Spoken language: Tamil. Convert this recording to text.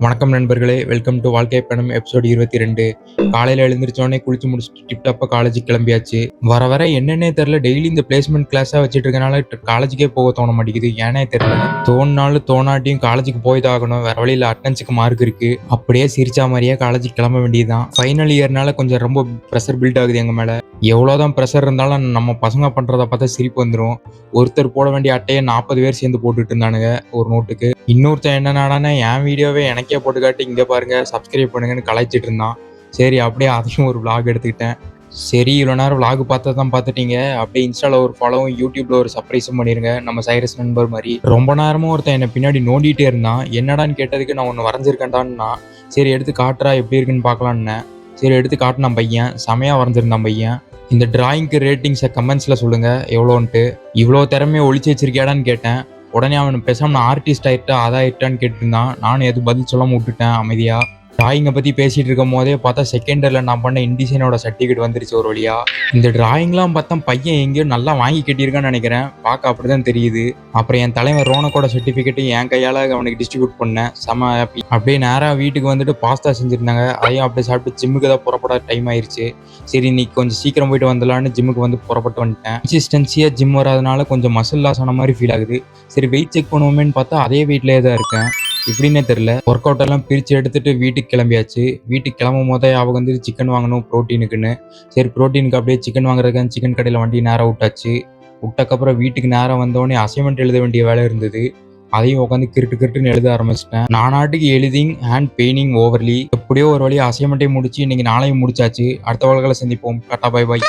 வணக்கம் நண்பர்களே, வெல்கம் டு வாழ்க்கை பயணம் எபிசோட் 22. காலையில் எழுந்திரிச்சோடனே குளிச்சு முடிச்சுட்டு டிப்டாப்பாக காலேஜுக்கு கிளம்பியாச்சு. வர வர என்னன்னே தெரில, டெய்லி இந்த பிளேஸ்மெண்ட் கிளாஸாக வச்சுட்டு இருக்கனால காலேஜுக்கே போக தோண மாட்டேங்குது. ஏன்னே தெரில, தோணுனாலும் தோணாட்டியும் காலேஜுக்கு போய் தான் ஆகணும். வேற வழியில் அட்டெண்டன்ஸுக்கு மார்க் இருக்கு. அப்படியே சிரிச்சா மாதிரியே காலேஜுக்கு கிளம்ப வேண்டியதுதான். ஃபைனல் இயர்னால கொஞ்சம் ரொம்ப ப்ரெஷர் பில்ட் ஆகுது எங்கள் மேலே. எவ்வளோதான் ப்ரெஷர் இருந்தாலும் நம்ம பசங்க பண்ணுறத பார்த்தா சிரிப்பு வந்துடும். ஒருத்தர் போட வேண்டிய அட்டையை 40 பேர் சேர்ந்து போட்டுட்டு இருந்தானுங்க ஒரு நோட்டுக்கு. இன்னொருத்தன் என்னன்னாடானே என் வீடியோவே எனக்கே போட்டு காட்டி இங்கே பாருங்க சப்ஸ்கிரைப் பண்ணுங்கன்னு கலாய்ச்சிட்டு இருந்தான். சரி, அப்படியே அதையும் ஒரு vlog எடுத்துக்கிட்டேன். சரி, இவ்வளோ நேரம் vlog பார்த்தா தான் பார்த்துட்டீங்க. அப்படியே இன்ஸ்டாவில் ஒரு ஃபாலோவும் யூடியூப்ல ஒரு சர்ப்ரைஸும் பண்ணிருங்க, நம்ம சைரஸ் நண்பர் மாதிரி. ரொம்ப நேரமும் ஒருத்தன் என்னை பின்னாடி நோண்டிகிட்டே இருந்தான். என்னடான்னு கேட்டதுக்கு நான் ஒன்று வரைஞ்சிருக்கேன்டான்னா, சரி எடுத்து காட்டுறா எப்படி இருக்குன்னு பார்க்கலான்னு. சரி எடுத்து காட்டினான் பையன். செமையாக வரைஞ்சிருந்தான் பையன். இந்த டிராயிங்க்கு ரேட்டிங்ஸை கமெண்ட்ஸில் சொல்லுங்கள் எவ்வளோன்ட்டு. இவ்வளோ திறமையை ஒழிச்சு வச்சிருக்கியாடான்னு கேட்டேன். உடனே அவன் பேசாமல் நான் ஆர்டிஸ்ட் ஆகிட்டா அதாகிட்டான்னு கேட்டுருந்தான். நானும் எதுவும் பதில் சொல்லாமல் விட்டுட்டேன் அமைதியாக. டிராயிங்கை பற்றி பேசிகிட்டு இருக்கும் போதே பார்த்தா செகண்ட் இயரில் நான் பண்ண இன்டிசைனோட சர்டிஃபிகேட் வந்துருச்சு ஒரு வழியா. இந்த டிராயிங்லாம் பார்த்தா பையன் எங்கேயோ நல்லா வாங்கி கட்டியிருக்கான்னு நினைக்கிறேன். பார்க்க அப்படி தான் தெரியுது. அப்புறம் என் தலைவர் ரோனக்கோட சர்டிஃபிகேட்டும் என் கையால் அவனுக்கு டிஸ்ட்ரிபியூட் பண்ணேன். செம ஹாப்பி. அப்படியே நேராக வீட்டுக்கு வந்துட்டு பாஸ்தா செஞ்சுருந்தாங்க. அதையும் அப்படியே சாப்பிட்டு ஜிம்முக்கு தான் புறப்பட டைம் ஆயிடுச்சு. சரி, இன்னைக்கு கொஞ்சம் சீக்கிரம் போயிட்டு வந்துடலான்னு ஜிம்முக்கு வந்து புறப்பட்டு வந்துட்டேன். கன்சிஸ்டன்சியாக ஜிம் வராதனால கொஞ்சம் மசில் லாஸ் ஆன மாதிரி ஃபீல் ஆகுது. சரி, வெயிட் செக் பண்ணுவோமேன்னு பார்த்தா அதே வெயிட்லேயே தான் இருக்கேன். இப்படின்னே தெரில. ஒர்க் அவுட் எல்லாம் பிரித்து எடுத்துட்டு வீட்டுக்கு கிளம்பியாச்சு. வீட்டுக்கு கிளம்பும் போதே அவங்க வந்து சிக்கன் வாங்கணும் ப்ரோட்டீனுக்குன்னு. சரி, ப்ரோட்டீனுக்கு அப்படியே சிக்கன் வாங்குறதுக்கு சிக்கன் கடையில் வண்டி நேரம் விட்டாச்சு. விட்டக்கப்புறம் வீட்டுக்கு நேரம் வந்தோடனே அசைன்மெண்ட் எழுத வேண்டிய வேலை இருந்தது. அதையும் உட்காந்து கிருட்டுன்னு எழுத ஆரம்பிச்சிட்டேன். நானாட்டுக்கு எழுதிங் ஹேண்ட் பெயினிங் ஓவர்லி. எப்படியோ ஒரு வழியாக அசைன்மெண்ட்டை முடிச்சு இன்னைக்கு நாளையும் முடிச்சாச்சு. அடுத்த வழக்கில் சந்திப்போம். Tata, bye bye.